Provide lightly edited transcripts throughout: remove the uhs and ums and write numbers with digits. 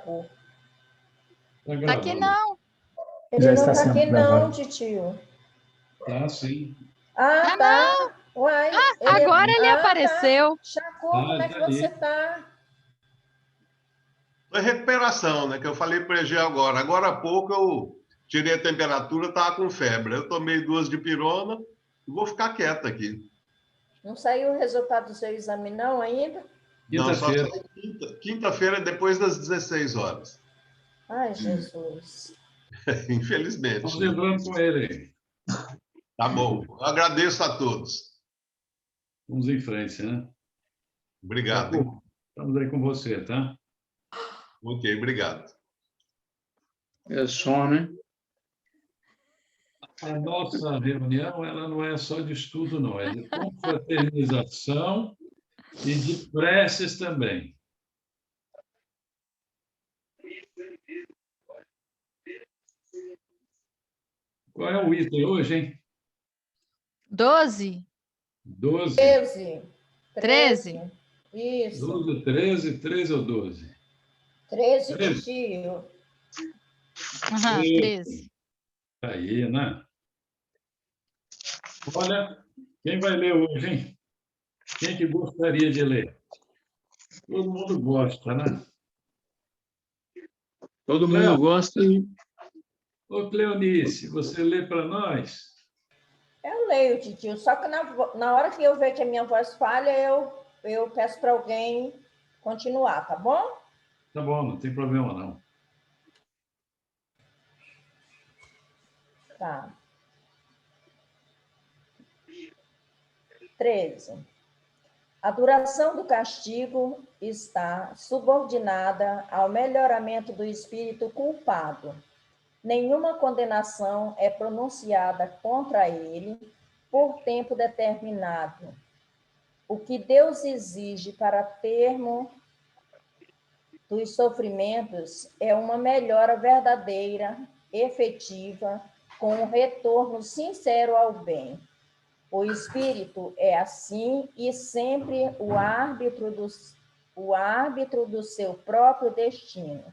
pouco. Tá Tá aqui gravando. não. Ele Já não está está sendo aqui não, gravado. titio. Tá, sim. Ah, Ah, tá. Uai, Agora ele Tá. apareceu. Chacô, Tá, como é que tá aí. você tá? Foi recuperação, né? Que eu falei para EG agora. Agora há pouco eu tirei a temperatura, estava com febre. Eu tomei 2 de pirona e vou ficar quieto aqui. Não saiu o resultado do seu exame não ainda? Não, só Quinta-feira. sai quinta-feira, depois das 16 horas. Ai, Jesus. Infelizmente. Vamos lembrando com ele. Tá bom. Eu agradeço a todos. Vamos em frente, né? Obrigado, hein? Estamos aí com você, tá? Ok, obrigado. É só, né? A nossa reunião, ela não é só de estudo, não. É de confraternização e de preces também. Qual é o item hoje, hein? 12, 12. 13. 13. Isso. 12, 13, 13 ou 12? 13, 13. tio. Aham, 13. Aí, né? Olha, quem vai ler hoje, hein? Quem que gostaria de ler? Todo mundo gosta, né? Todo mundo gosta e Ô, Cleonice, você lê para nós? Eu leio, titio, só que na hora que eu ver que a minha voz falha, eu peço para alguém continuar, tá bom? Tá bom, não tem problema, não. Tá. 13. A duração do castigo está subordinada ao melhoramento do espírito culpado. Nenhuma condenação é pronunciada contra ele por tempo determinado. O que Deus exige para termo dos sofrimentos é uma melhora verdadeira, efetiva, com um retorno sincero ao bem. O espírito é assim e sempre o árbitro do seu próprio destino.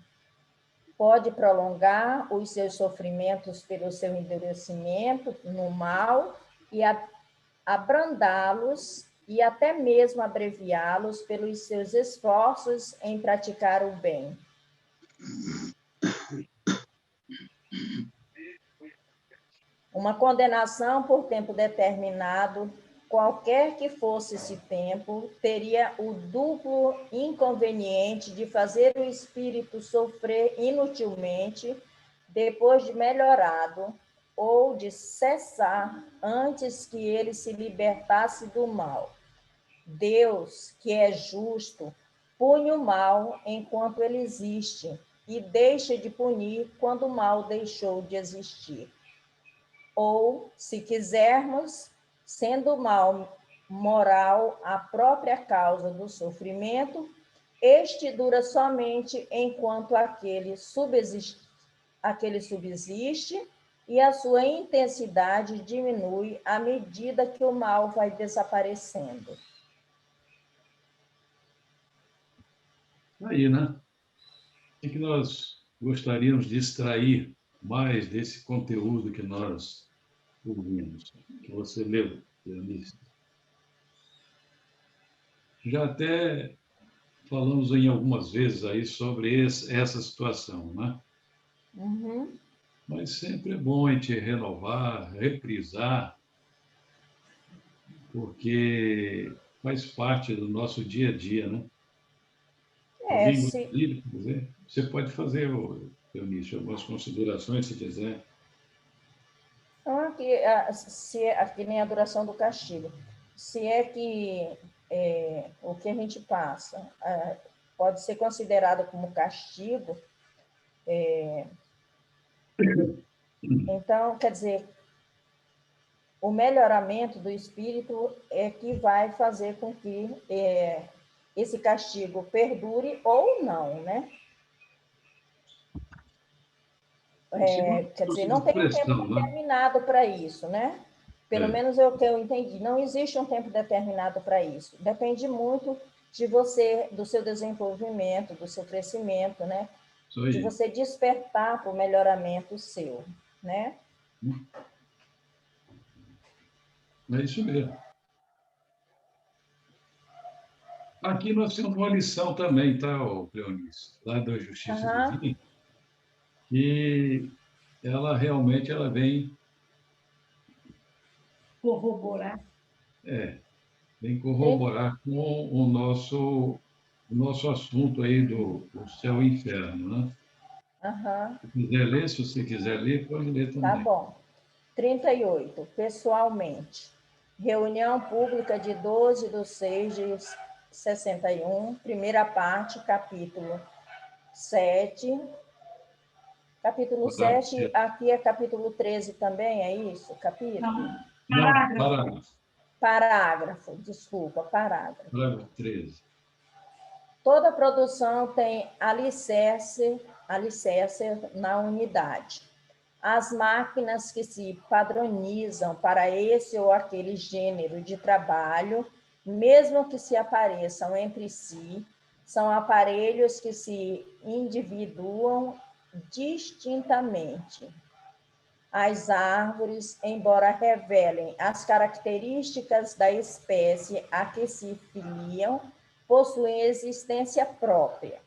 Pode prolongar os seus sofrimentos pelo seu endurecimento no mal e abrandá-los e até mesmo abreviá-los pelos seus esforços em praticar o bem. Uma condenação por tempo determinado, qualquer que fosse esse tempo, teria o duplo inconveniente de fazer o espírito sofrer inutilmente depois de melhorado ou de cessar antes que ele se libertasse do mal. Deus, que é justo, pune o mal enquanto ele existe e deixa de punir quando o mal deixou de existir. Ou, se quisermos, sendo o mal moral a própria causa do sofrimento, este dura somente enquanto aquele subsiste e a sua intensidade diminui à medida que o mal vai desaparecendo. Aí, né? O que nós gostaríamos de extrair mais desse conteúdo que nós ouvimos, que você leu, Cleonice? Já até falamos em algumas vezes aí sobre essa situação, né? Uhum. Mas sempre é bom a gente renovar, reprisar, porque faz parte do nosso dia a dia, né? Alguém gostaria de fazer? Você pode fazer, Eunice, algumas considerações, se quiser. Então, aqui nem a duração do castigo. Se é que o que a gente passa pode ser considerado como castigo, então, quer dizer, o melhoramento do espírito é que vai fazer com que esse castigo perdure ou não, né? Quer dizer, não tem um tempo determinado para isso, né? Pelo menos é o que eu entendi. Não existe um tempo determinado para isso. Depende muito de você, do seu desenvolvimento, do seu crescimento, né? Isso de aí. você despertar para o melhoramento seu, né? É isso mesmo. Aqui nós temos uma lição também, tá, ô Cleonice? Lá da Justiça Aham, Divina, que ela realmente ela vem, Corroborar. vem corroborar com o nosso assunto aí do céu e inferno, né? aham, Se quiser ler, se você quiser ler, pode ler tá também. bom. 38, pessoalmente. Reunião pública de 12/6/61, primeira parte, capítulo 7. Capítulo Parágrafo 7, sete. aqui é capítulo 13 também, é isso? Capítulo? Não, Não, parágrafo. Parágrafo, desculpa, parágrafo. parágrafo 13. Toda produção tem alicerce na unidade. As máquinas que se padronizam para esse ou aquele gênero de trabalho, mesmo que se apareçam entre si, são aparelhos que se individuam distintamente. As árvores, embora revelem as características da espécie a que se filiam, possuem existência própria.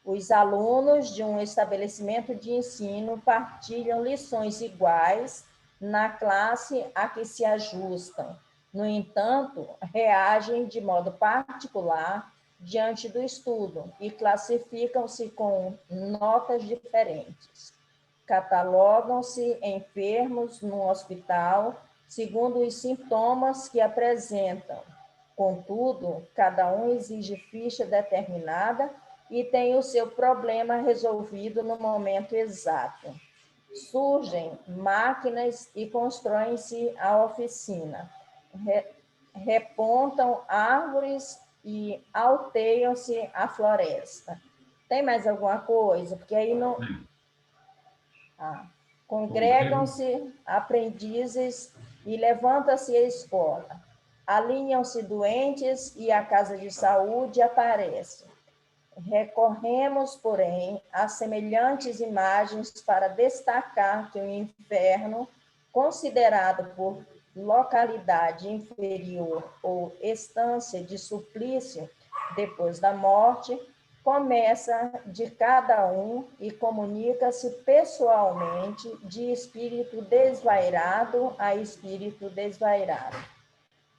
Os alunos de um estabelecimento de ensino partilham lições iguais na classe a que se ajustam. No entanto, reagem de modo particular diante do estudo e classificam-se com notas diferentes. Catalogam-se enfermos no hospital segundo os sintomas que apresentam. Contudo, cada um exige ficha determinada e tem o seu problema resolvido no momento exato. Surgem máquinas e constroem-se a oficina. Repontam árvores e alteiam-se a floresta. Tem mais alguma coisa? Porque aí não. Congregam-se aprendizes e levanta-se a escola. Alinham-se doentes e a casa de saúde aparece. Recorremos, porém, a semelhantes imagens para destacar que o inferno, considerado por localidade inferior ou estância de suplício depois da morte, começa de cada um e comunica-se pessoalmente de espírito desvairado a espírito desvairado.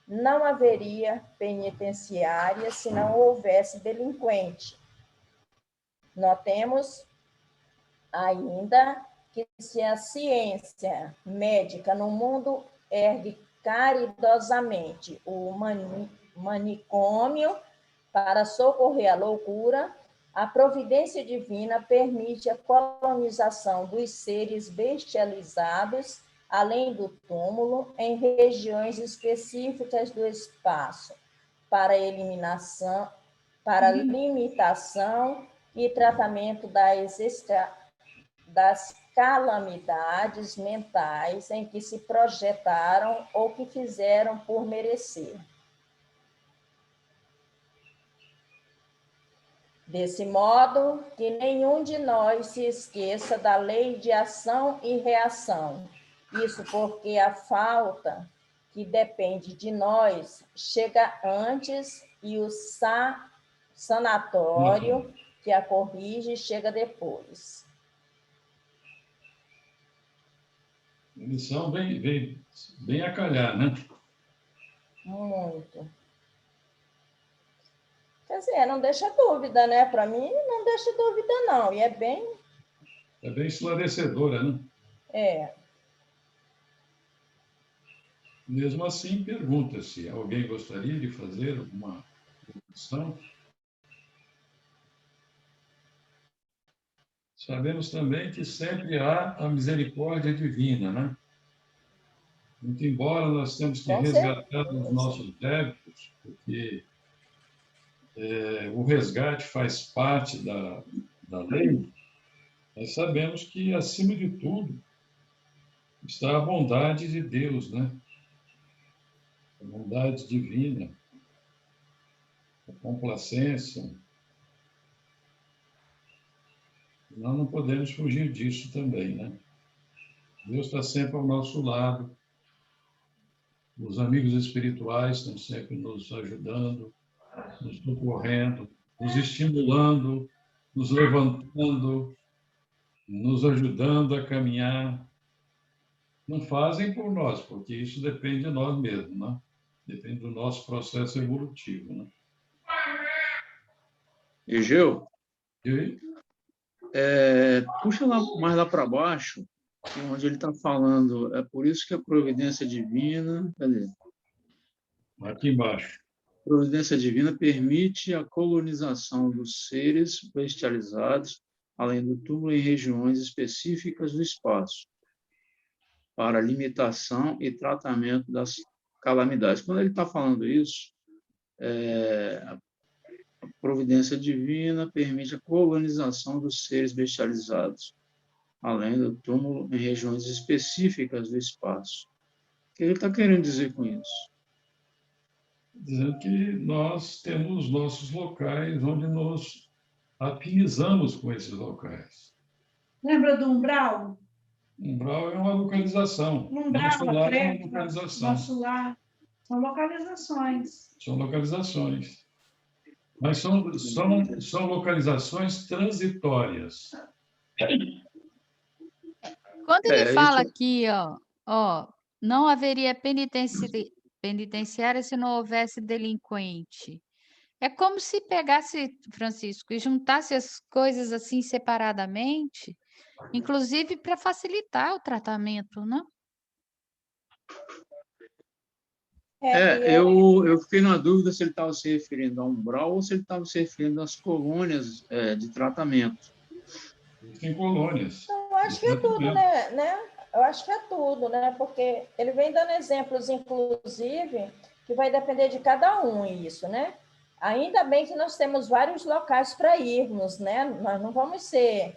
Não haveria penitenciária se não houvesse delinquente. Notemos ainda que se a ciência médica no mundo ergue caridosamente o manicômio para socorrer a loucura, a providência divina permite a colonização dos seres bestializados além do túmulo em regiões específicas do espaço para eliminação, para limitação e tratamento das calamidades mentais em que se projetaram ou que fizeram por merecer. Desse modo, que nenhum de nós se esqueça da lei de ação e reação. Isso porque a falta que depende de nós chega antes e o sanatório que a corrige chega depois. Lição bem a calhar, né? Muito. Quer dizer, não deixa dúvida, né? Para mim, não deixa dúvida, não. E é bem. É bem esclarecedora, né? É. Mesmo assim, pergunta-se: alguém gostaria de fazer uma lição? Sabemos também que sempre há a misericórdia divina, né? Muito embora nós temos que Com resgatar os certeza. nossos débitos, porque o resgate faz parte da lei, nós sabemos que, acima de tudo, está a bondade de Deus, né? A bondade divina, a complacência. Nós não podemos fugir disso também, né? Deus está sempre ao nosso lado. Os amigos espirituais estão sempre nos ajudando, nos socorrendo, nos estimulando, nos levantando, nos ajudando a caminhar. Não fazem por nós, porque isso depende de nós mesmos, né? Depende do nosso processo evolutivo, né? Egeu, E aí, puxa mais lá para baixo, onde ele está falando, é por isso que a providência divina, cadê? aqui embaixo. Providência divina permite a colonização dos seres bestializados, além do túmulo, em regiões específicas do espaço, para limitação e tratamento das calamidades. Quando ele está falando isso, a providência divina permite a colonização dos seres bestializados, além do túmulo, em regiões específicas do espaço. O que ele está querendo dizer com isso? Dizendo que nós temos nossos locais onde nos afinizamos com esses locais. Lembra do umbral? Umbral é uma localização. Umbral, Nosso lar é uma creche, localização. nosso lar. São localizações. São localizações. Mas são localizações transitórias. Quando ele É, fala isso- aqui, ó, não haveria penitenciária se não houvesse delinquente. É como se pegasse, Francisco, e juntasse as coisas assim separadamente, inclusive para facilitar o tratamento, né? eu fiquei na dúvida se ele estava se referindo a umbral ou se ele estava se referindo às colônias de tratamento. Tem colônias. Eu acho que é tudo, né? Eu acho que é tudo, né? Porque ele vem dando exemplos, inclusive, que vai depender de cada um isso, né? Ainda bem que nós temos vários locais para irmos, né? Nós não vamos ser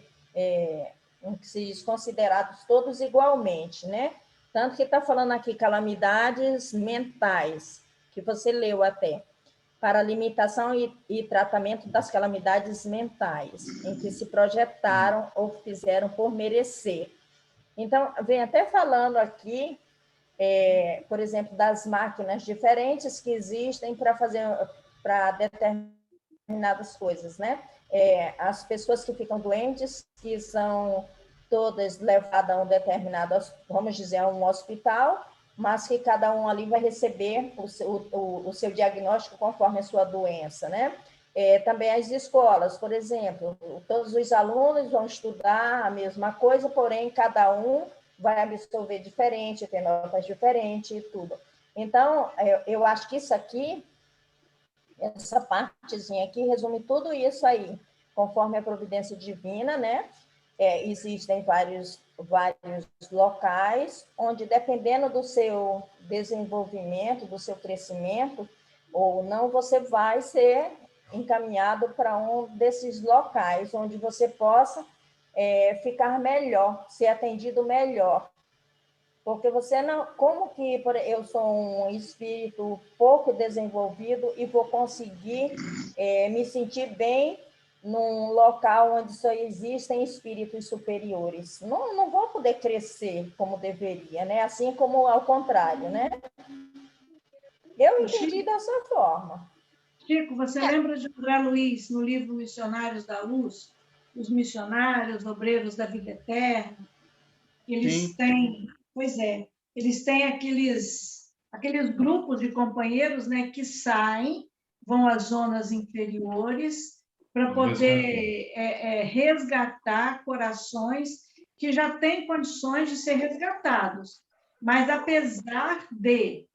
considerados todos igualmente, né? Tanto que está falando aqui calamidades mentais, que você leu até, para limitação e tratamento das calamidades mentais, em que se projetaram ou fizeram por merecer. Então, vem até falando aqui, por exemplo, das máquinas diferentes que existem para determinadas coisas, né? As pessoas que ficam doentes, que são todas levadas a um determinado, vamos dizer, a um hospital, mas que cada um ali vai receber o seu diagnóstico conforme a sua doença, né? Também as escolas, por exemplo, todos os alunos vão estudar a mesma coisa, porém cada um vai absorver diferente, ter notas diferentes e tudo. Então, eu acho que isso aqui, essa partezinha aqui, resume tudo isso aí, conforme a providência divina, né? Existem vários locais onde, dependendo do seu desenvolvimento, do seu crescimento, ou não, você vai ser encaminhado para um desses locais onde você possa ficar melhor, ser atendido melhor. Porque você não... Como que eu sou um espírito pouco desenvolvido e vou conseguir me sentir bem num local onde só existem espíritos superiores? Não vou poder crescer como deveria, né? Assim como ao contrário, né? Eu entendi dessa forma. Chico, você lembra de André Luiz, no livro Missionários da Luz? Os missionários, obreiros da vida eterna, eles têm, eles têm aqueles grupos de companheiros, né, que saem, vão às zonas inferiores para poder resgatar corações que já têm condições de ser resgatados. Mas, apesar de,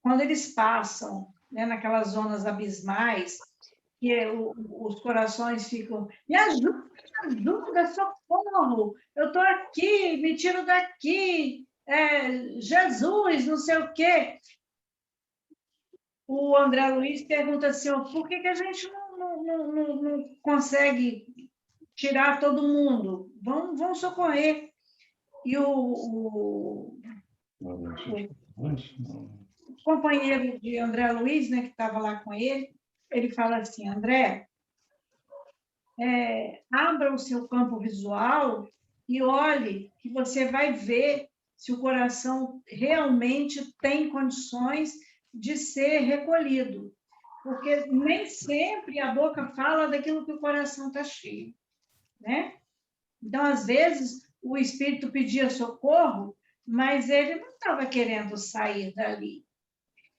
quando eles passam, né, naquelas zonas abismais, que os corações ficam, me ajuda, socorro, eu estou aqui, me tiro daqui, Jesus, não sei o quê. O André Luiz pergunta assim, por que a gente não consegue tirar todo mundo? Vamos socorrer. E o companheiro de André Luiz, né, que estava lá com ele fala assim, André, abra o seu campo visual e olhe, que você vai ver se o coração realmente tem condições de ser recolhido. Porque nem sempre a boca fala daquilo que o coração está cheio, né? Então, às vezes, o espírito pedia socorro, mas ele não estava querendo sair dali.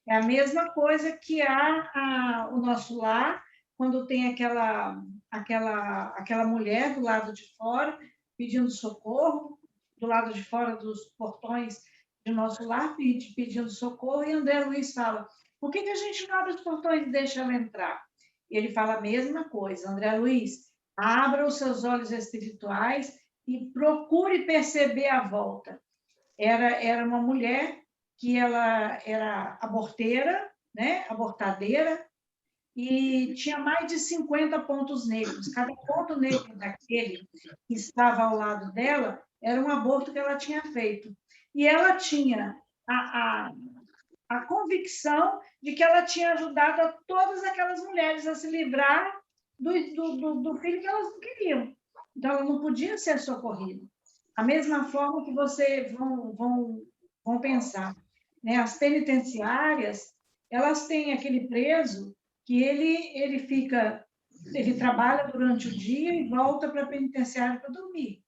É a mesma coisa que o nosso lar, quando tem aquela mulher do lado de fora pedindo socorro, do lado de fora dos portões do nosso lar, pedindo socorro, e André Luiz fala, por que a gente não abre os portões e deixa ela entrar? E ele fala a mesma coisa, André Luiz, abra os seus olhos espirituais e procure perceber a volta. Era uma mulher que ela era aborteira, né? Abortadeira, e tinha mais de 50 pontos negros. Cada ponto negro daquele que estava ao lado dela era um aborto que ela tinha feito. E ela tinha a convicção de que ela tinha ajudado a todas aquelas mulheres a se livrar do filho que elas não queriam. Então, ela não podia ser socorrida. A mesma forma que vocês vão pensar, né? As penitenciárias, elas têm aquele preso que ele trabalha durante o dia e volta para a penitenciária para dormir.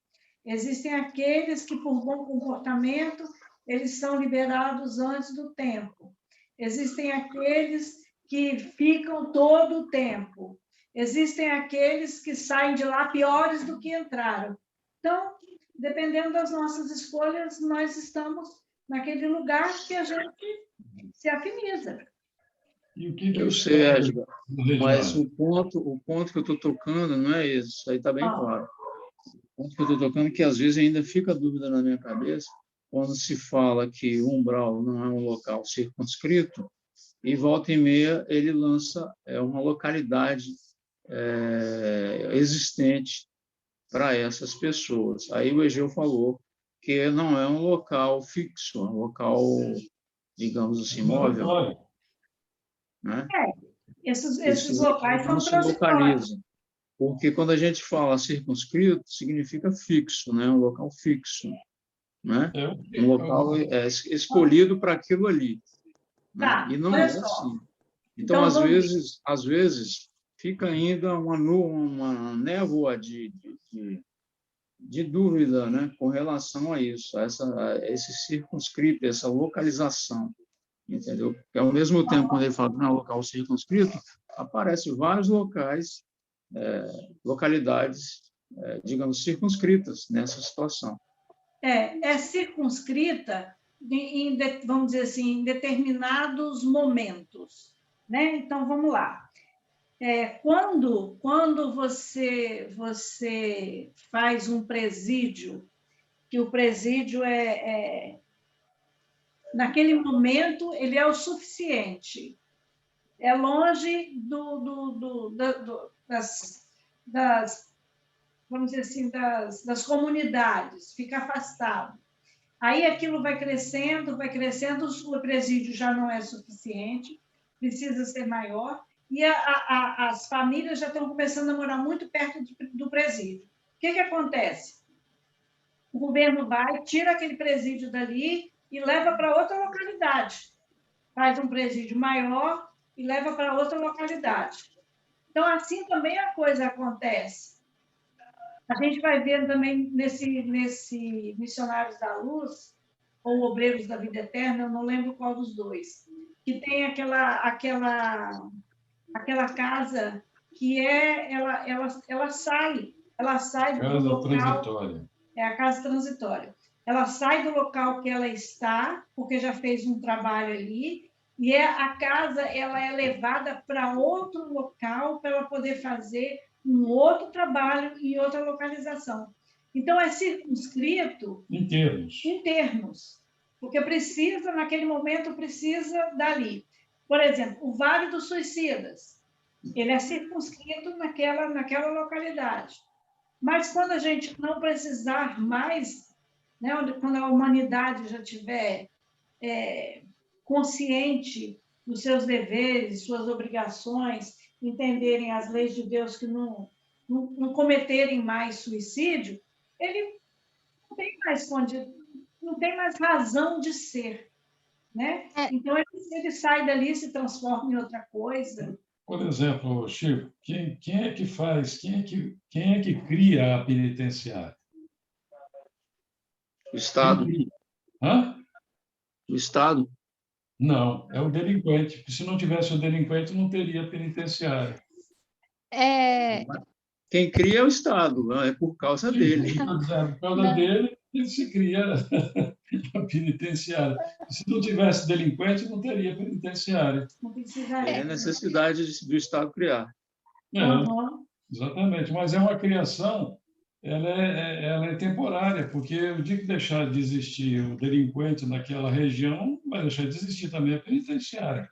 Existem aqueles que, por bom comportamento, eles são liberados antes do tempo. Existem aqueles que ficam todo o tempo. Existem aqueles que saem de lá piores do que entraram. Então, dependendo das nossas escolhas, nós estamos naquele lugar que a gente se afiniza. E o que Eu sei, Edgar, mas o ponto que eu estou tocando não é esse, isso aí está bem claro. O ponto que eu estou tocando é que às vezes ainda fica dúvida na minha cabeça quando se fala que o umbral não é um local circunscrito e volta e meia ele lança uma localidade existente para essas pessoas. Aí o Egeu falou que não é um local fixo, é um local, digamos assim, móvel. Né? Esses locais são não se transitórios. localiza, porque quando a gente fala circunscrito, significa fixo, né? Um local fixo. Né? Um local escolhido para aquilo ali. Né? Tá, e não é assim. Então, às vezes, fica ainda uma névoa de dúvida, né, com relação a isso, a esse circunscrito, essa localização, entendeu? Porque, ao mesmo tempo, quando ele fala que não é local circunscrito, aparecem vários locais, localidades, digamos, circunscritas nessa situação. É circunscrita, vamos dizer assim, em determinados momentos. Né? Então, vamos lá. Quando você faz um presídio, que o presídio naquele momento, ele é o suficiente. É longe vamos dizer assim, das comunidades, fica afastado. Aí aquilo vai crescendo, o presídio já não é suficiente, precisa ser maior, e as famílias já estão começando a morar muito perto do presídio. O que acontece? O governo vai, tira aquele presídio dali e leva para outra localidade. Faz um presídio maior e leva para outra localidade. Então, assim também a coisa acontece. A gente vai ver também nesse Missionários da Luz, ou Obreiros da Vida Eterna, eu não lembro qual dos dois, que tem aquela casa que ela sai do local... transitória. É a casa transitória. Ela sai do local que ela está, porque já fez um trabalho ali, e a casa ela é levada para outro local para ela poder fazer um outro trabalho em outra localização. Então, é circunscrito em termos, porque precisa, naquele momento, precisa dali. Por exemplo, o Vale dos Suicidas, ele é circunscrito naquela localidade. Mas quando a gente não precisar mais, né, quando a humanidade já estiver consciente dos seus deveres, suas obrigações, entenderem as leis de Deus que não não cometerem mais suicídio, ele não tem mais não tem mais razão de ser, né? Então ele sai dali, se transforma em outra coisa. Por exemplo, Chico, quem é que faz, quem é que cria a penitenciária? O Estado. Hã? O Estado. Não, é o delinquente. Porque se não tivesse o delinquente, não teria penitenciária. Quem cria é o Estado, é por causa dele. Por causa dele, ele se cria a penitenciária. Se não tivesse delinquente, não teria penitenciária. É a necessidade do Estado criar. Exatamente, mas é uma criação, ela é temporária, porque o dia que deixar de existir o delinquente naquela região, vai deixar de existir também a penitenciária.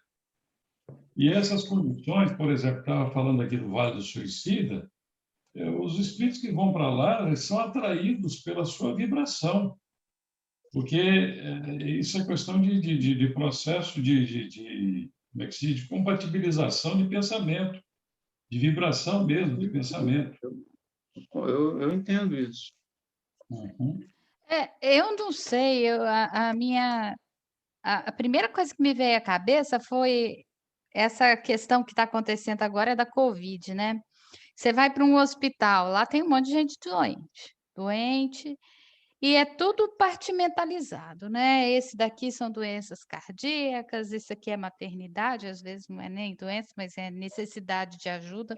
E essas condições, por exemplo, estava falando aqui do Vale do Suicida, os espíritos que vão para lá eles são atraídos pela sua vibração, porque isso é questão de processo como é que se diz? De compatibilização de pensamento, de vibração mesmo, de pensamento. Eu entendo isso. Uhum. Eu não sei, a primeira coisa que me veio à cabeça foi essa questão que está acontecendo agora da Covid, né? Você vai para um hospital, lá tem um monte de gente doente, e é tudo compartimentalizado, né? Esse daqui são doenças cardíacas, esse aqui é maternidade, às vezes não é nem doença, mas é necessidade de ajuda.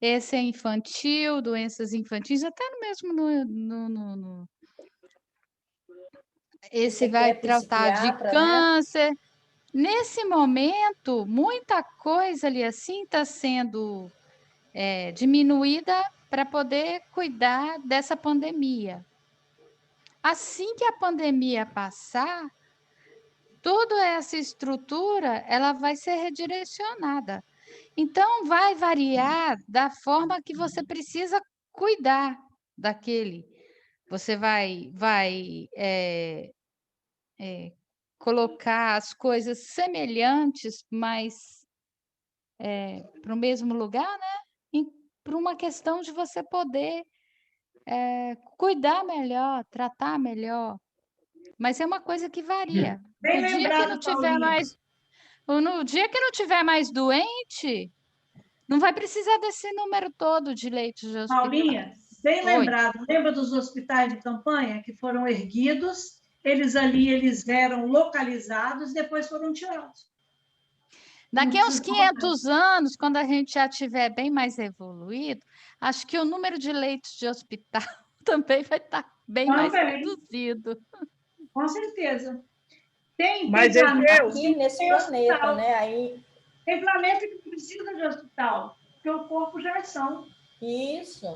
Esse é infantil, doenças infantis, até mesmo esse vai tratar de câncer. Né? Nesse momento, muita coisa ali assim está sendo diminuída para poder cuidar dessa pandemia. Assim que a pandemia passar, toda essa estrutura ela vai ser redirecionada. Então, vai variar da forma que você precisa cuidar daquele. Você vai colocar as coisas semelhantes, mas para o mesmo lugar, né? Para uma questão de você poder cuidar melhor, tratar melhor. Mas é uma coisa que varia. Bem No dia que não tiver mais, no dia que não tiver mais doente, não vai precisar desse número todo de leitos de hospital. Paulinha, bem lembrado. Lembra dos hospitais de campanha que foram erguidos? Eles eram localizados, depois foram tirados. Daqui a uns 500 anos, quando a gente já estiver bem mais evoluído, acho que o número de leitos de hospital também vai estar bem mais reduzido. Com certeza. Tem aqui nesse planeta, né? Aí... Tem planeta que não precisa de hospital, porque o corpo já são. Isso.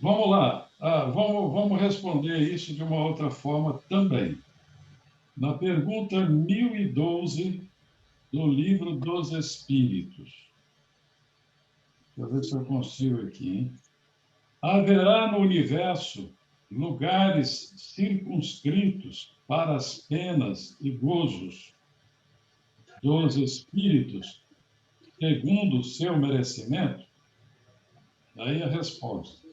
Vamos lá. Vamos responder isso de uma outra forma também. Na pergunta 1012 do Livro dos Espíritos. Deixa eu ver se eu consigo aqui, hein? Haverá no universo lugares circunscritos para as penas e gozos dos espíritos, segundo o seu merecimento? Aí a resposta.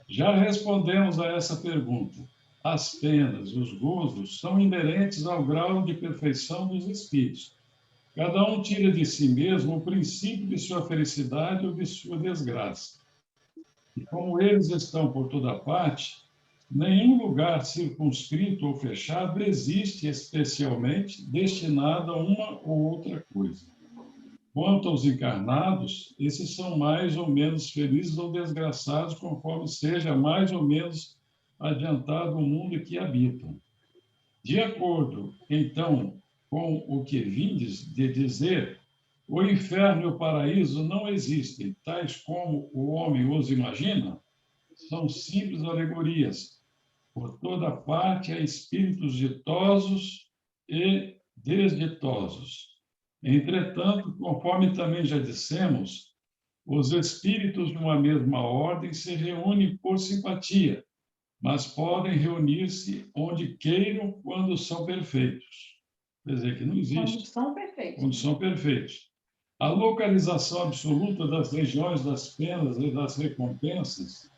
Já respondemos a essa pergunta. As penas e os gozos são inerentes ao grau de perfeição dos espíritos. Cada um tira de si mesmo o princípio de sua felicidade ou de sua desgraça. E como eles estão por toda parte, nenhum lugar circunscrito ou fechado existe especialmente destinado a uma ou outra coisa. Quanto aos encarnados, esses são mais ou menos felizes ou desgraçados, conforme seja mais ou menos adiantado o mundo que habitam. De acordo, então, com o que vindes de dizer, o inferno e o paraíso não existem, tais como o homem os imagina, são simples alegorias. Por toda parte há espíritos ditosos e desditosos. Entretanto, conforme também já dissemos, os espíritos de uma mesma ordem se reúnem por simpatia, mas podem reunir-se onde queiram quando são perfeitos. Quer dizer, que não existe. Quando são perfeitos. Quando são perfeitos. A localização absoluta das regiões das penas e das recompensas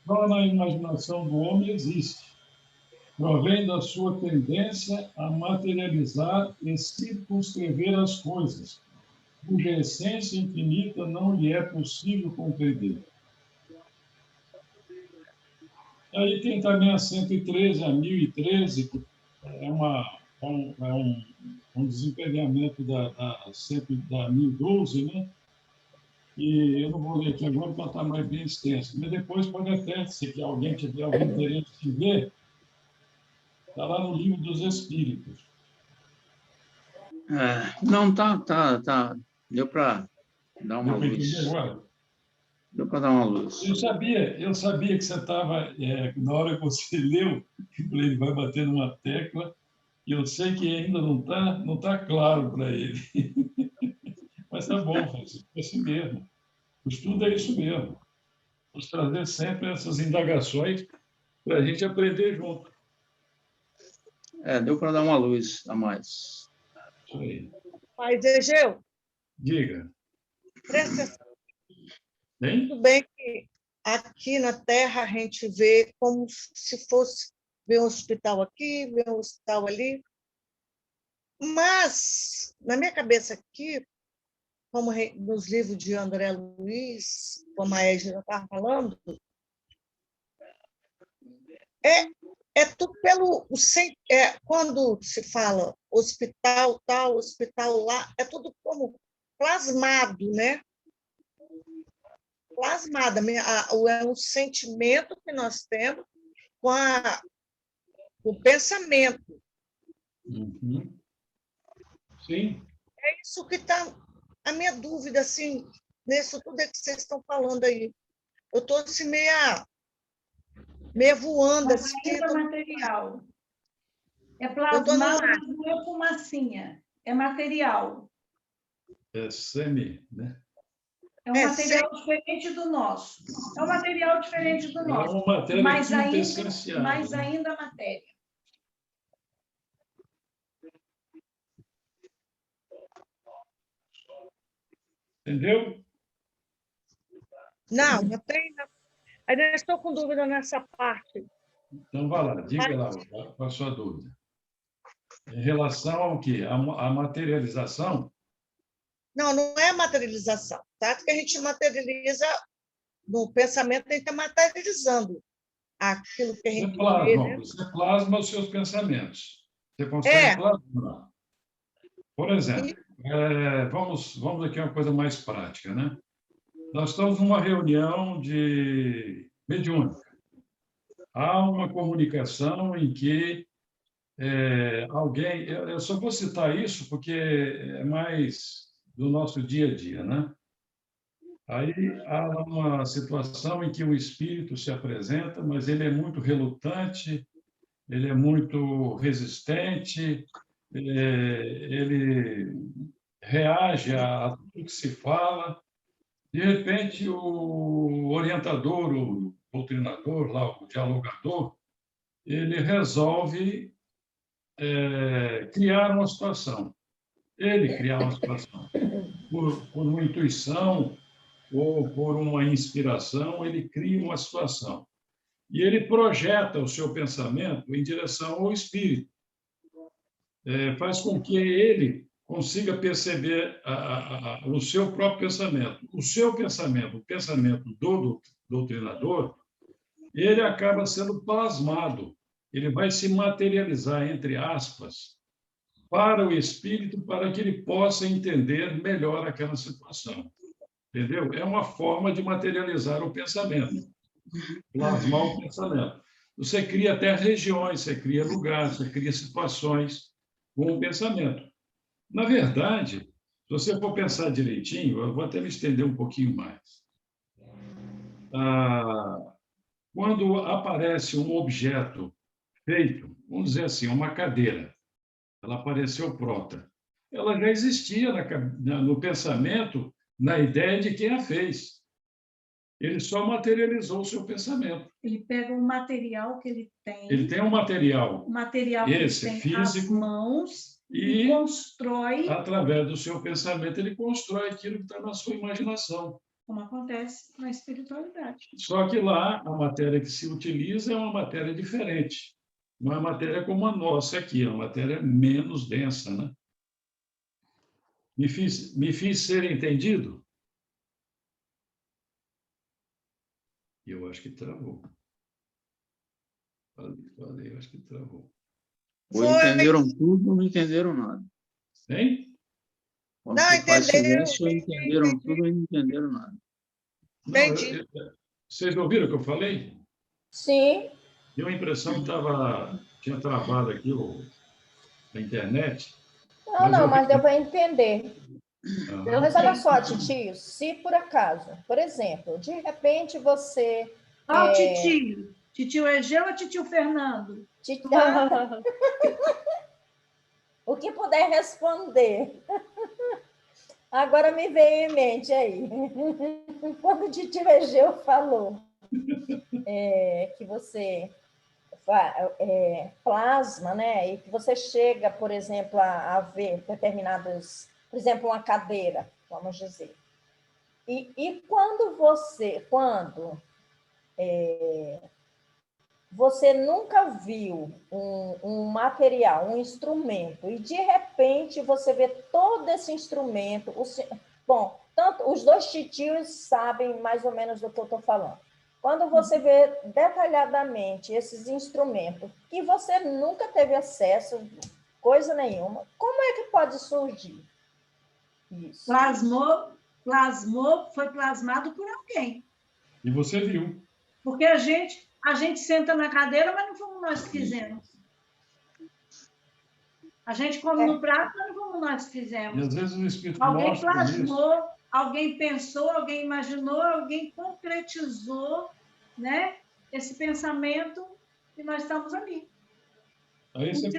só na imaginação do homem existe. Provém da sua tendência a materializar e circunscrever as coisas, cuja essência infinita não lhe é possível compreender. Aí tem também a 113, a 1013, que é um desempenhamento da 1012, né? E eu não vou ler aqui agora porque está mais bem extenso, mas depois pode até, se alguém tiver algum interesse de ver, está lá no Livro dos Espíritos. Não, tá. Deu para dar uma luz. Deu para dar uma luz. Eu sabia que você estava, na hora que você leu, ele vai bater numa tecla, e eu sei que ainda não tá claro para ele. Mas tá bom, Francisco, é assim mesmo. O estudo é isso mesmo. Vamos trazer sempre essas indagações para a gente aprender junto. Deu para dar uma luz a mais. Isso aí. Mas, Egeu, Diga. presta atenção. Bem? Tudo bem que aqui na Terra a gente vê como se fosse ver um hospital aqui, ver um hospital ali. Mas, na minha cabeça aqui, como nos livros de André Luiz, como a Égida estava falando, é tudo quando se fala hospital tal, hospital lá, é tudo como plasmado, né? Plasmado. É um sentimento que nós temos com o pensamento. Uhum. Sim. É isso que está a minha dúvida, assim, nisso tudo que vocês estão falando aí. Eu estou assim, meio voando. Mas assim, ainda material. É plasmado, mas não é fumacinha. É material. É semi, né? É um material diferente do nosso. É um material diferente do nosso. É uma matéria quintessencial. Mas ainda matéria. Entendeu? Não tem. Ainda estou com dúvida nessa parte. Então, vá lá, diga lá qual a sua dúvida. Em relação ao quê? A materialização? Não é materialização. Tá? Que a gente materializa no pensamento, a gente está materializando aquilo que a gente vê, né? Você plasma os seus pensamentos. Você consegue plasmar. Por exemplo, vamos aqui a uma coisa mais prática, né? Nós estamos numa reunião de mediúnica. Há uma comunicação em que alguém... Eu só vou citar isso porque é mais do nosso dia a dia, né? Aí há uma situação em que o espírito se apresenta, mas ele é muito relutante, ele é muito resistente, ele reage a tudo que se fala. De repente, o orientador, o doutrinador, lá, o dialogador, ele resolve criar uma situação. Ele criar uma situação. Por uma intuição ou por uma inspiração, ele cria uma situação. E ele projeta o seu pensamento em direção ao espírito. Faz com que ele consiga perceber o seu próprio pensamento. O seu pensamento, o pensamento do doutrinador, ele acaba sendo plasmado. Ele vai se materializar, entre aspas, para o espírito, para que ele possa entender melhor aquela situação. Entendeu? É uma forma de materializar o pensamento, plasmar o pensamento. Você cria até regiões, você cria lugares, você cria situações com o pensamento. Na verdade, se você for pensar direitinho, eu vou até me estender um pouquinho mais. Quando aparece um objeto feito, vamos dizer assim, uma cadeira, ela apareceu pronta. Ela já existia no pensamento, na ideia de quem a fez. Ele só materializou o seu pensamento. Ele pega um material que ele tem. Ele tem um material. O material que esse ele tem físico, as mãos. E constrói, através do seu pensamento, ele constrói aquilo que está na sua imaginação. como acontece na espiritualidade. Só que lá, a matéria que se utiliza é uma matéria diferente. Não é matéria como a nossa aqui, é uma matéria menos densa, né? Me fiz ser entendido? Eu acho que travou. Falei, eu acho que travou. Ou entenderam tudo ou não entenderam nada. Hein? Quando Não, você faz entenderam, silêncio, ou entenderam tudo ou não entenderam nada. Não, entendi. vocês ouviram o que eu falei? Sim. Deu a impressão que tinha travado aqui a internet. Não, mas deu para entender. Ah, Mas olha só, titio, se por acaso, por exemplo, de repente você... Qual titio? Titio Egeu ou titio Fernando? O que puder responder. Agora me veio em mente aí. Quando o titio Egeu falou que você plasma, né? E que você chega, por exemplo, a ver determinados... Por exemplo, uma cadeira, vamos dizer. E quando você nunca viu um material, um instrumento, e de repente você vê todo esse instrumento. Bom, tanto os dois titios sabem mais ou menos do que eu estou falando. Quando você vê detalhadamente esses instrumentos que você nunca teve acesso, coisa nenhuma, como é que pode surgir isso? Foi plasmado por alguém. e você viu. Porque a gente senta na cadeira, mas não fomos nós que fizemos. A gente come no prato, mas não fomos nós que fizemos. E às vezes o Espírito Alguém mostra plasmou, isso. alguém pensou, alguém imaginou, alguém concretizou, né, esse pensamento e nós estamos ali. Aí você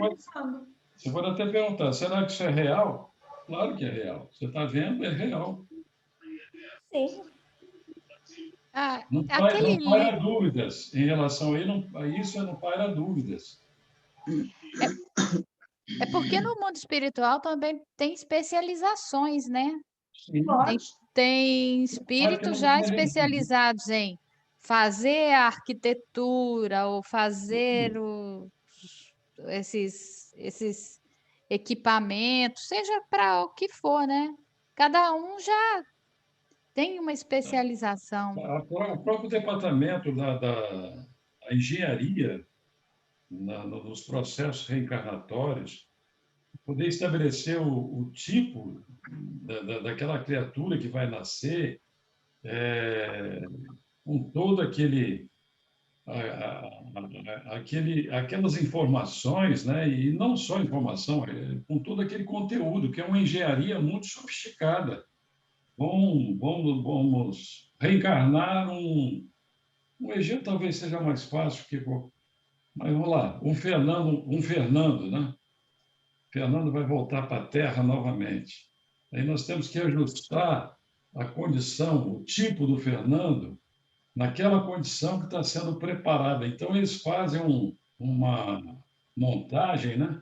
pode até perguntar, será que isso é real? Claro que é real. Você está vendo, é real. Sim. Não paira dúvidas em relação a isso, não paira dúvidas. É porque no mundo espiritual também tem especializações, né? Sim. Tem espíritos já especializados em fazer a arquitetura ou fazer esses equipamentos, seja para o que for, né? Cada um já tem uma especialização. O próprio departamento da engenharia, nos processos reencarnatórios, poder estabelecer o tipo daquela criatura que vai nascer, com todo aquelas informações, né? E não só informação, com todo aquele conteúdo, que é uma engenharia muito sofisticada. Vamos reencarnar um Egeu talvez seja mais fácil que... Mas vamos lá, um Fernando, né? Fernando vai voltar para a Terra novamente. Aí nós temos que ajustar a condição, o tipo do Fernando, naquela condição que está sendo preparada. Então, eles fazem uma montagem, né?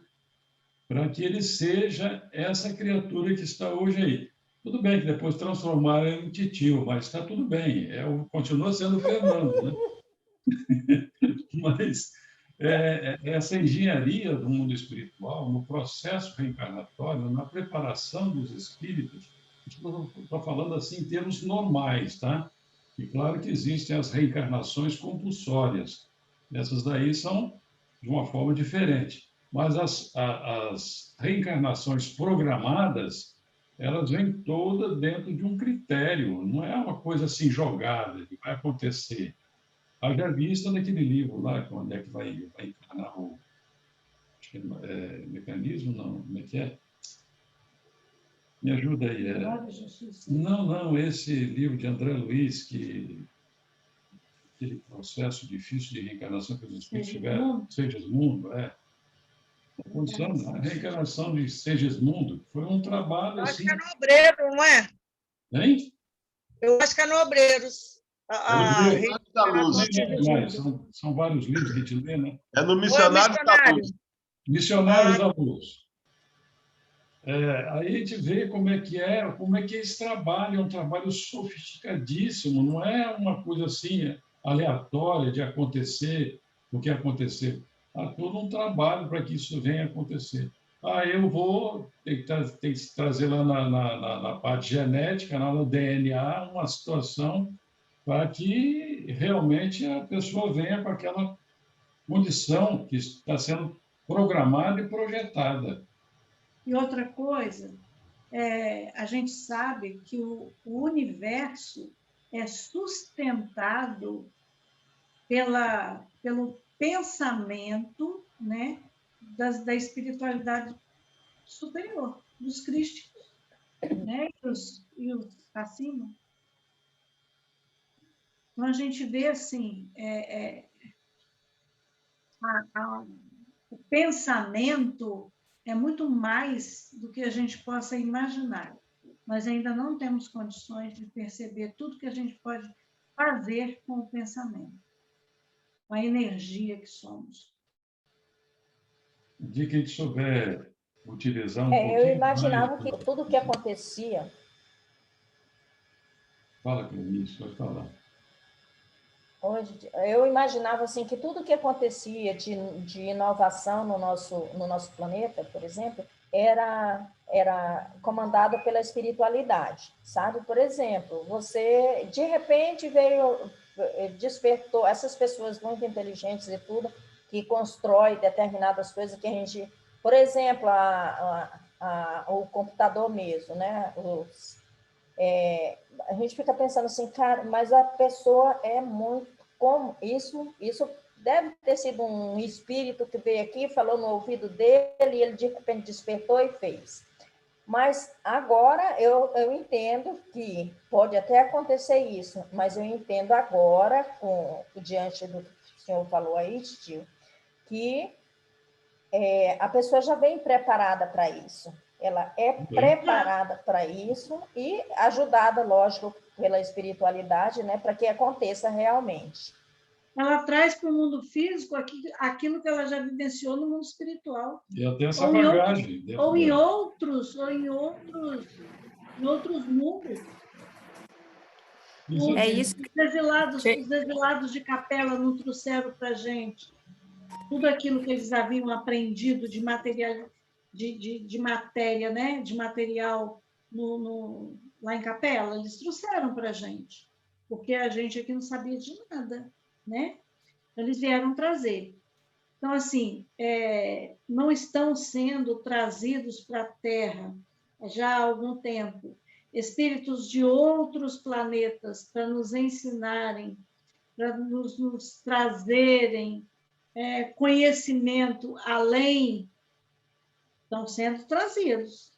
Para que ele seja essa criatura que está hoje aí. Tudo bem que depois transformaram ele em titio, mas está tudo bem, continua sendo o Fernando, né? Mas essa engenharia do mundo espiritual, no processo reencarnatório, na preparação dos espíritos, estou falando assim em termos normais, tá? E claro que existem as reencarnações compulsórias. Essas daí são de uma forma diferente. Mas as reencarnações programadas, elas vêm todas dentro de um critério, não é uma coisa assim jogada, que vai acontecer. Haja vista naquele livro lá, onde é que vai encarnar o mecanismo, não, como é que é? Me ajuda aí. Não, esse livro de André Luiz, aquele processo difícil de reencarnação que os espíritos tiveram, Segismundo, A reencarnação de Segismundo foi um trabalho assim... Eu acho que é no Obreiro, não é? Hein? Eu acho que é no Obreiros. São vários livros que a gente lê, né? É no Missionários da Luz. Missionários da Luz. Aí a gente vê como é que esse trabalho é um trabalho sofisticadíssimo, não é uma coisa assim aleatória de acontecer o que acontecer. Há todo um trabalho para que isso venha a acontecer. Eu vou ter que trazer lá na parte genética, lá no DNA, uma situação para que realmente a pessoa venha com aquela condição que está sendo programada e projetada. E outra coisa, a gente sabe que o universo é sustentado pelo pensamento, né, da espiritualidade superior, dos crísticos, né, e os acima. Então, a gente vê assim, o pensamento é muito mais do que a gente possa imaginar. Nós ainda não temos condições de perceber tudo que a gente pode fazer com o pensamento, com a energia que somos. O dia que a gente souber utilizar um pouquinho eu imaginava mais... que tudo que acontecia... Fala, Cleonice, pode falar. Eu imaginava assim, que tudo que acontecia de inovação no nosso planeta, por exemplo, era comandado pela espiritualidade, sabe? Por exemplo, você, de repente, despertou essas pessoas muito inteligentes e tudo, que constroem determinadas coisas que a gente... Por exemplo, o computador mesmo, né? A gente fica pensando assim, cara, mas a pessoa é muito... Como isso deve ter sido um espírito que veio aqui, falou no ouvido dele, e ele de repente despertou e fez. Mas agora eu entendo que pode até acontecer isso, mas eu entendo agora, diante do que o senhor falou aí, tio, que a pessoa já vem preparada para isso. Ela é preparada para isso e ajudada, lógico, pela espiritualidade, né, para que aconteça realmente. Ela traz para o mundo físico aquilo que ela já vivenciou no mundo espiritual. E até essa bagagem. Ou em outros mundos. Os exilados de Capela não trouxeram para a gente tudo aquilo que eles haviam aprendido de material, de matéria, né? De material lá em Capela, eles trouxeram para a gente, porque a gente aqui não sabia de nada, né? Eles vieram trazer. Então, assim, não estão sendo trazidos para a Terra já há algum tempo espíritos de outros planetas para nos ensinarem, para nos trazerem conhecimento além, estão sendo trazidos.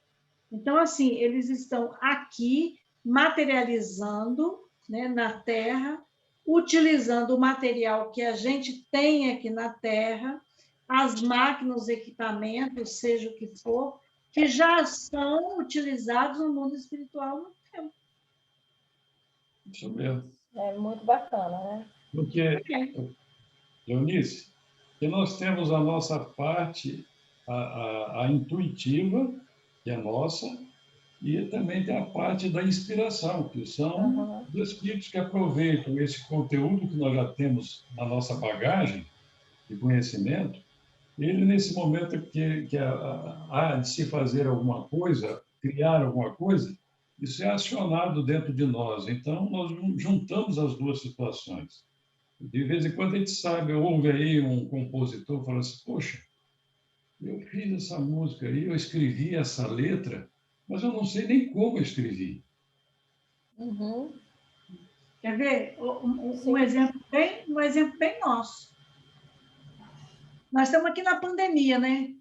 Então, assim, eles estão aqui materializando, né, na Terra, utilizando o material que a gente tem aqui na Terra, as máquinas, os equipamentos, seja o que for, que já são utilizados no mundo espiritual no tempo. Isso mesmo. É muito bacana, né? Porque, Eunice, que nós temos a nossa parte, a intuitiva, que é nossa, e também tem a parte da inspiração, que são os espíritos que aproveitam esse conteúdo que nós já temos na nossa bagagem de conhecimento. Ele, nesse momento que há de se fazer alguma coisa, criar alguma coisa, isso é acionado dentro de nós. Então, nós juntamos as duas situações. De vez em quando a gente sabe, ouve aí um compositor falando assim, poxa, eu fiz essa música aí, eu escrevi essa letra, mas eu não sei nem como eu escrevi. Uhum. Quer ver? Um exemplo bem nosso. Nós estamos aqui na pandemia, né?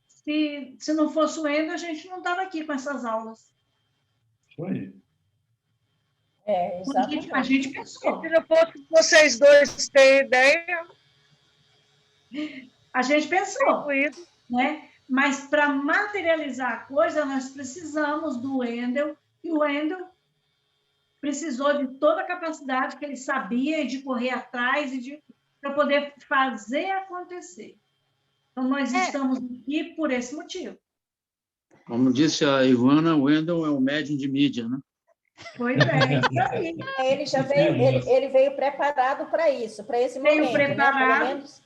Se não fosse o Endo, a gente não estava aqui com essas aulas. Isso aí. Exatamente. A gente pensou. Se não fosse vocês dois terem ideia... A gente pensou, né? Mas para materializar a coisa, nós precisamos do Wendel, e o Wendel precisou de toda a capacidade que ele sabia, de correr atrás, para poder fazer acontecer. Então, nós estamos aqui por esse motivo. Como disse a Ivana, o Wendel é um médium de mídia, né? Pois é, isso aí. Ele já veio, ele veio preparado para isso, para esse Veio momento, né? Pelo preparado, menos.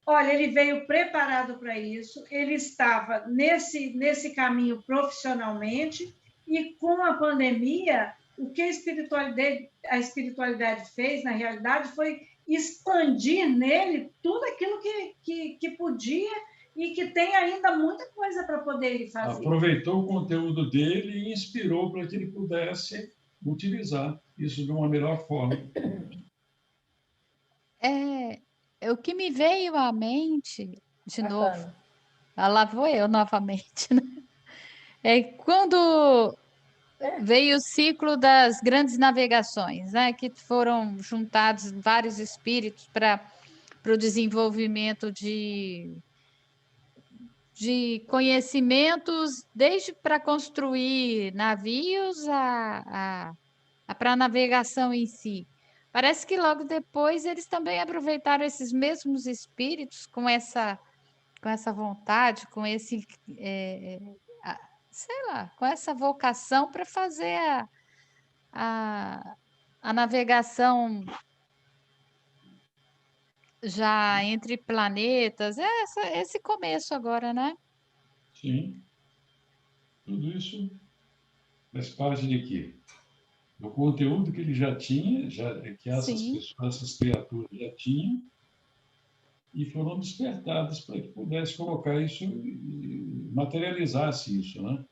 olha, ele veio preparado para isso, ele estava nesse caminho profissionalmente, e com a pandemia, o que a espiritualidade fez, na realidade, foi expandir nele tudo aquilo que podia e que tem ainda muita coisa para poder ele fazer. Aproveitou o conteúdo dele e inspirou para que ele pudesse utilizar isso de uma melhor forma. O que me veio à mente, de Bacana. novo, lá vou eu novamente, né? É quando veio o ciclo das grandes navegações, né? Que foram juntados vários espíritos para o desenvolvimento de conhecimentos, desde para construir navios para a navegação em si. Parece que logo depois eles também aproveitaram esses mesmos espíritos com essa vontade, com esse, sei lá, com essa vocação para fazer a navegação já entre planetas, esse começo agora, né? Sim. Tudo isso faz parte de quê? Do conteúdo que ele já tinha, que essas Sim. pessoas, essas criaturas já tinham, e foram despertadas para que pudesse colocar isso e materializasse isso, né?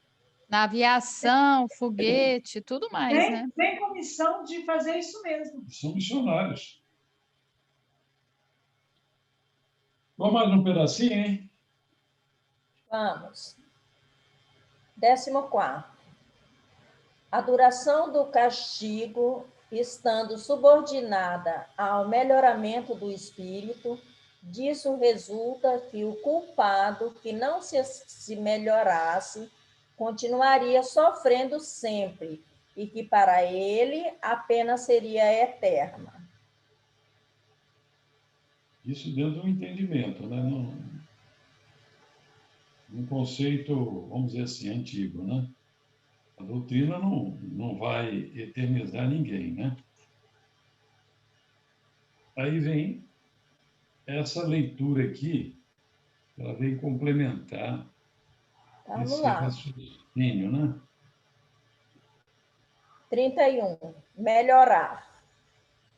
Na aviação, foguete, tudo mais, né? Tem comissão de fazer isso mesmo. São missionários. Vamos mais um pedacinho, hein? Vamos. 14º. A duração do castigo, estando subordinada ao melhoramento do espírito, disso resulta que o culpado que não se melhorasse continuaria sofrendo sempre e que para ele a pena seria eterna. Isso dentro do entendimento, né? Num conceito, vamos dizer assim, antigo, né? A doutrina não vai eternizar ninguém, né? Aí vem essa leitura aqui, ela vem complementar esse raciocínio, né? 31. Melhorar.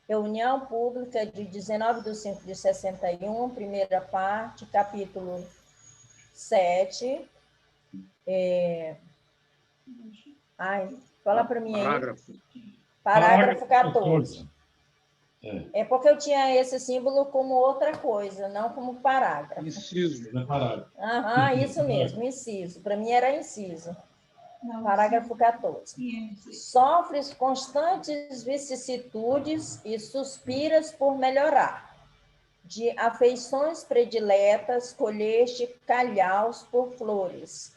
Reunião pública de 19/5/61, primeira parte, capítulo 7. Fala para mim aí. Parágrafo 14. É porque eu tinha esse símbolo como outra coisa, não como parágrafo. Inciso, né? Parágrafo. Isso mesmo, inciso. Para mim era inciso. Parágrafo 14. Sofres constantes vicissitudes e suspiras por melhorar. De afeições prediletas colheste calhaus por flores.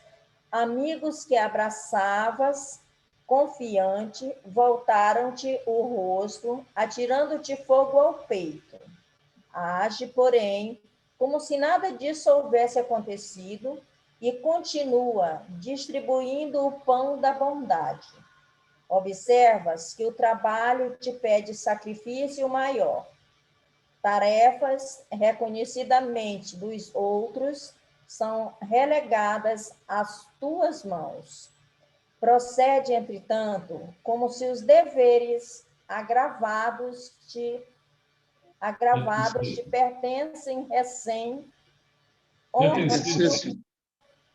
Amigos que abraçavas, confiante, voltaram-te o rosto, atirando-te fogo ao peito. Age, porém, como se nada disso houvesse acontecido e continua distribuindo o pão da bondade. Observas que o trabalho te pede sacrifício maior. Tarefas reconhecidamente dos outros são relegadas às tuas mãos. Procede, entretanto, como se os deveres agravados te pertencem recém.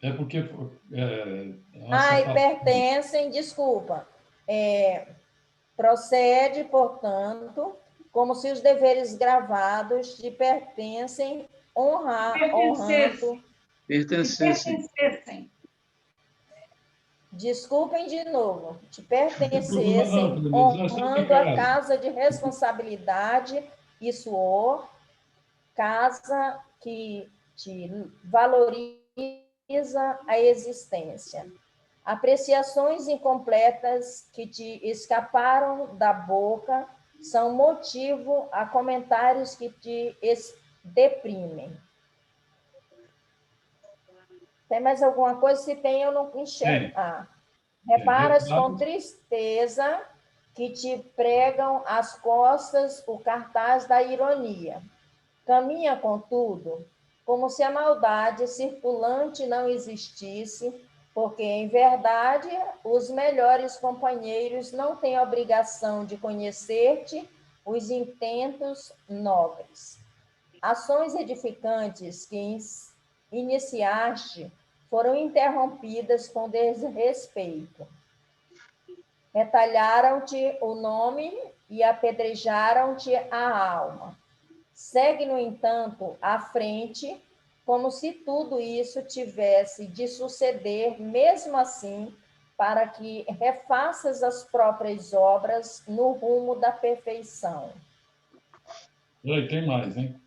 É porque... pertencem, desculpa. Procede, portanto, como se os deveres gravados te pertencem, honrando... Pertencessem. Desculpem de novo. Te pertencessem, honrando a casa de responsabilidade e suor, casa que te valoriza a existência. Apreciações incompletas que te escaparam da boca são motivo a comentários que te deprimem. Tem mais alguma coisa? Se tem, eu não enxergo. Reparas com tristeza que te pregam às costas o cartaz da ironia. Caminha, contudo, como se a maldade circulante não existisse, porque, em verdade, os melhores companheiros não têm obrigação de conhecer-te os intentos nobres. Ações edificantes que iniciaste foram interrompidas com desrespeito. Retalharam-te o nome e apedrejaram-te a alma. Segue, no entanto, à frente, como se tudo isso tivesse de suceder mesmo assim, para que refaças as próprias obras no rumo da perfeição. E aí, tem mais, hein?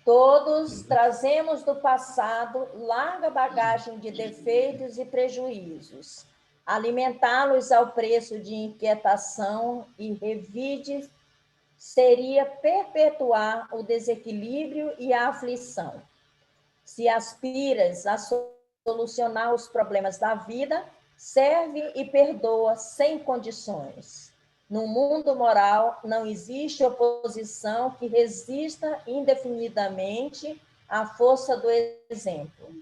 Todos trazemos do passado larga bagagem de defeitos e prejuízos. Alimentá-los ao preço de inquietação e revide seria perpetuar o desequilíbrio e a aflição. Se aspiras a solucionar os problemas da vida, serve e perdoa sem condições. No mundo moral, não existe oposição que resista indefinidamente à força do exemplo.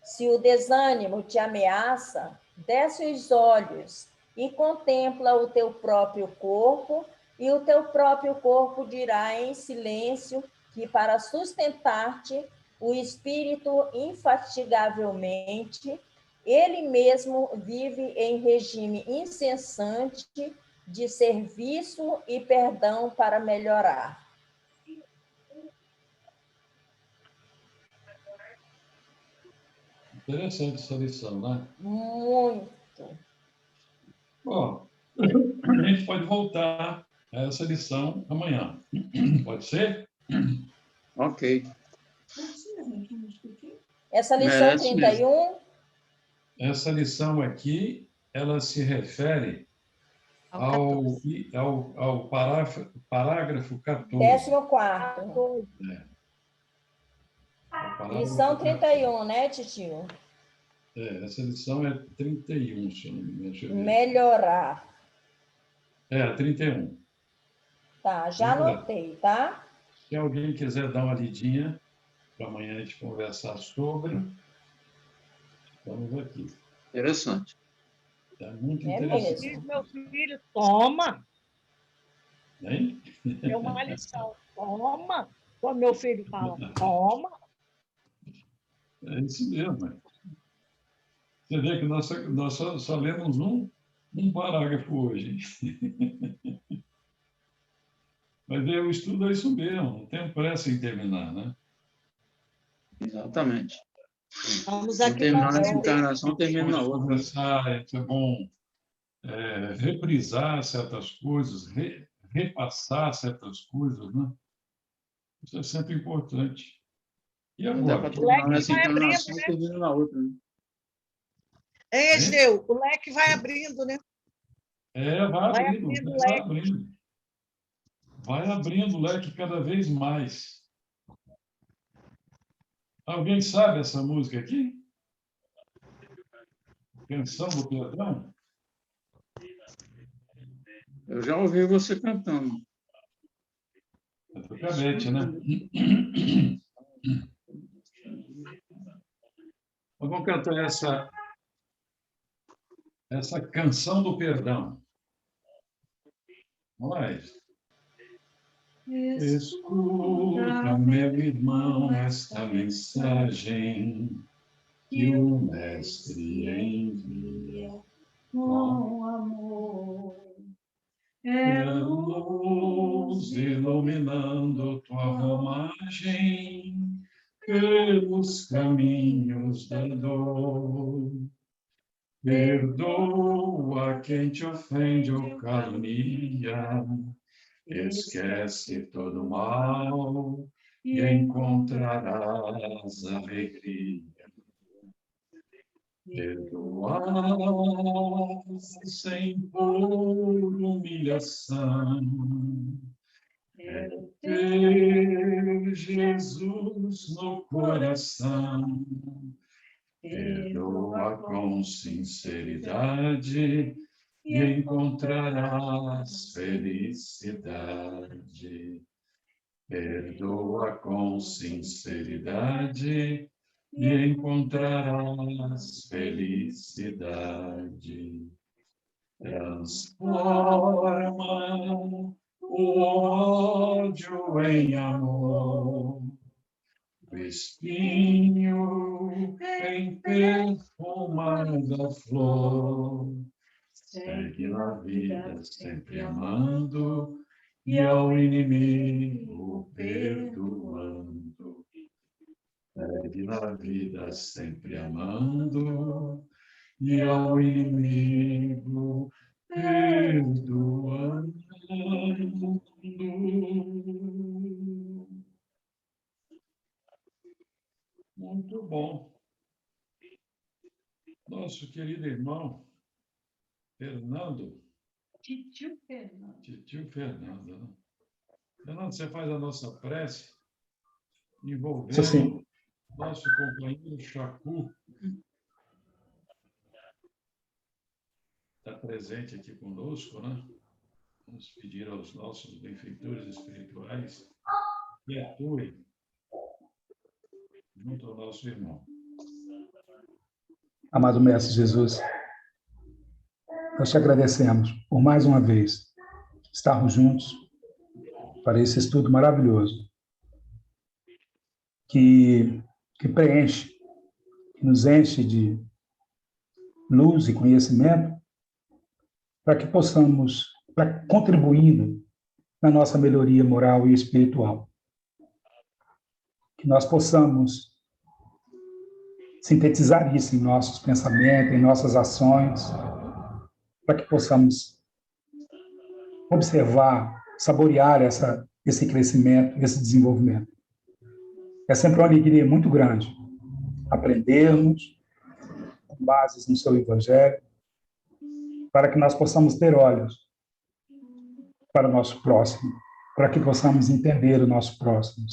Se o desânimo te ameaça, desce os olhos e contempla o teu próprio corpo, e o teu próprio corpo dirá em silêncio que, para sustentar-te, o espírito infatigavelmente, ele mesmo vive em regime incessante de serviço e perdão para melhorar. Interessante essa lição, né? Muito. Bom, a gente pode voltar a essa lição amanhã. Pode ser? Ok. Essa lição 31? Mesmo. Essa lição aqui, ela se refere ao parágrafo 14. 14º. Lição 31, né, titio? Essa lição é 31, se eu não me engano. Melhorar. 31. Tá, já anotei, tá? Se alguém quiser dar uma lidinha, para amanhã a gente conversar sobre, estamos aqui. Interessante. É muito interessante. Mesmo. Meu filho, toma! Hein? É uma lição. Toma! Quando meu filho fala, toma! É isso mesmo. Você vê que nós só lemos um parágrafo hoje. Mas o estudo é isso mesmo, não tem pressa em terminar, né? Exatamente. Vamos aqui terminar essa encarnação, termina na outra. É bom reprisar certas coisas, repassar certas coisas, né? Isso é sempre importante. E agora? Dá para terminar nessa encarnação, termina na outra. Né? Egeu, o leque vai abrindo, né? Vai abrindo. Vai abrindo o leque cada vez mais. Alguém sabe essa música aqui? Canção do Perdão? Eu já ouvi você cantando. É do Cabete, né? Vamos cantar essa canção do perdão. Vamos lá. Escuta, meu irmão, esta mensagem que o Mestre envia com amor. É luz iluminando tua romagem pelos caminhos da dor. Perdoa quem te ofende ou calunia, esquece todo o mal e encontrarás alegria. Perdoar sem por humilhação, ter Jesus no coração. Perdoa com sinceridade e encontrarás felicidade. Perdoa com sinceridade e encontrarás felicidade. Transforma o ódio em amor, o espinho em perfumada flor. Segue na vida sempre amando e ao inimigo perdoando. Segue na vida sempre amando e ao inimigo perdoando. Muito bom. Nosso querido irmão Fernando. Titio Fernando. Titio Fernando, né? Fernando, você faz a nossa prece envolvendo Sim. nosso companheiro Chacu. Está presente aqui conosco, né? Vamos pedir aos nossos benfeitores espirituais que atuem junto ao nosso irmão. Amado Mestre Jesus, nós te agradecemos por mais uma vez estarmos juntos para esse estudo maravilhoso que preenche, que nos enche de luz e conhecimento para que possamos, contribuindo na nossa melhoria moral e espiritual, que nós possamos sintetizar isso em nossos pensamentos, em nossas ações, para que possamos observar, saborear esse crescimento, esse desenvolvimento. É sempre uma alegria muito grande aprendermos com bases no seu Evangelho, para que nós possamos ter olhos para o nosso próximo, para que possamos entender o nosso próximo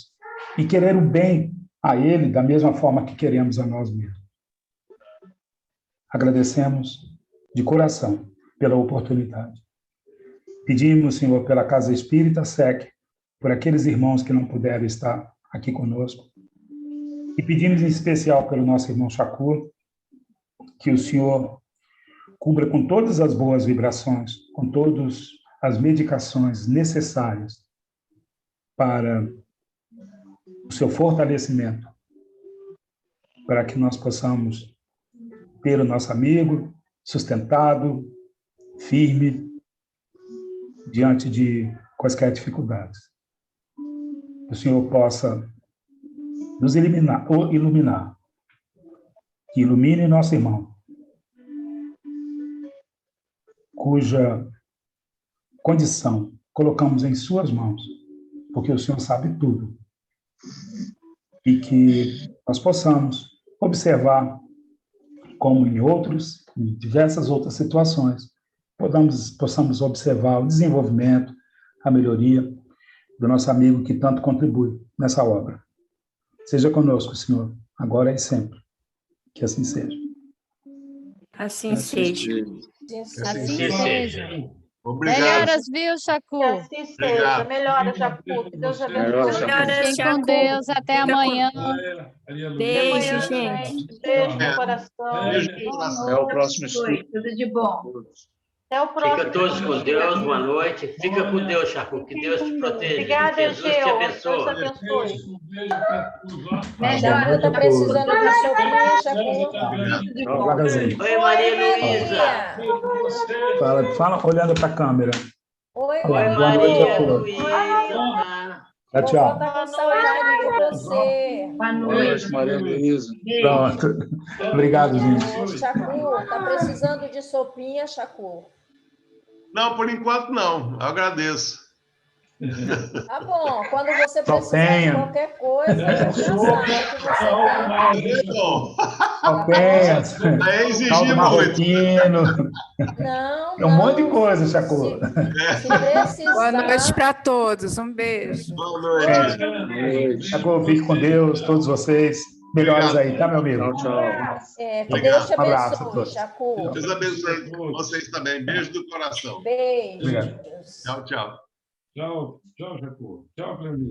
e querer o bem a ele da mesma forma que queremos a nós mesmos. Agradecemos de coração pela oportunidade. Pedimos, Senhor, pela Casa Espírita SEC, por aqueles irmãos que não puderam estar aqui conosco. E pedimos em especial pelo nosso irmão Chacu, que o Senhor cubra com todas as boas vibrações, com todas as medicações necessárias para o seu fortalecimento, para que nós possamos ter o nosso amigo sustentado, firme, diante de quaisquer dificuldades. Que o Senhor possa nos iluminar, que ilumine nosso irmão, cuja condição colocamos em suas mãos, porque o Senhor sabe tudo. E que nós possamos observar como em diversas outras situações, possamos observar o desenvolvimento, a melhoria do nosso amigo que tanto contribui nessa obra. Seja conosco, Senhor, agora e sempre. Que assim seja. Assim seja. Assim seja. Obrigado. Melhoras, viu, Chacu? Que assim seja. Melhora, Chacu. Que Deus abençoe. Fiquem com Deus. Até amanhã. Beijo, gente. Beijo no coração. Beijo no coração. Até o próximo estudo. Tudo de bom. Até o próximo. Fica todos com Deus, boa noite. Fica com Deus, Chacu. Que Deus te proteja. Obrigada, Jesus te Egeu. abençoe. Deus abençoe. Melhor, está precisando de sopinha, Chacu. Oi, Maria Luísa. Fala olhando para a câmera. Oi, Oi, Boa noite a Maria todos. Luísa. Tchau. Tá com saudade de você. Boa Boa noite, Maria Luísa. Pronto. Obrigado, gente. Chacu, está precisando de sopinha, Chacu? Não, por enquanto não. Eu agradeço. Tá bom, quando você precisar de qualquer coisa, você já sabe que você tem. Caldo exigir marroquino. Não, É um monte de coisa, Chacô. Se precisar... Boa noite para todos. Um beijo. Boa noite. Chacô, fique com Deus, todos vocês. Melhores aí, tá, meu amigo? Tchau. Que Deus te Um abraço a abençoe, todos. Chacô. Deus abençoe vocês também. Beijo do coração. Beijo. Obrigado. Tchau, tchau. Tchau, Jacu. Tchau, Cleonir.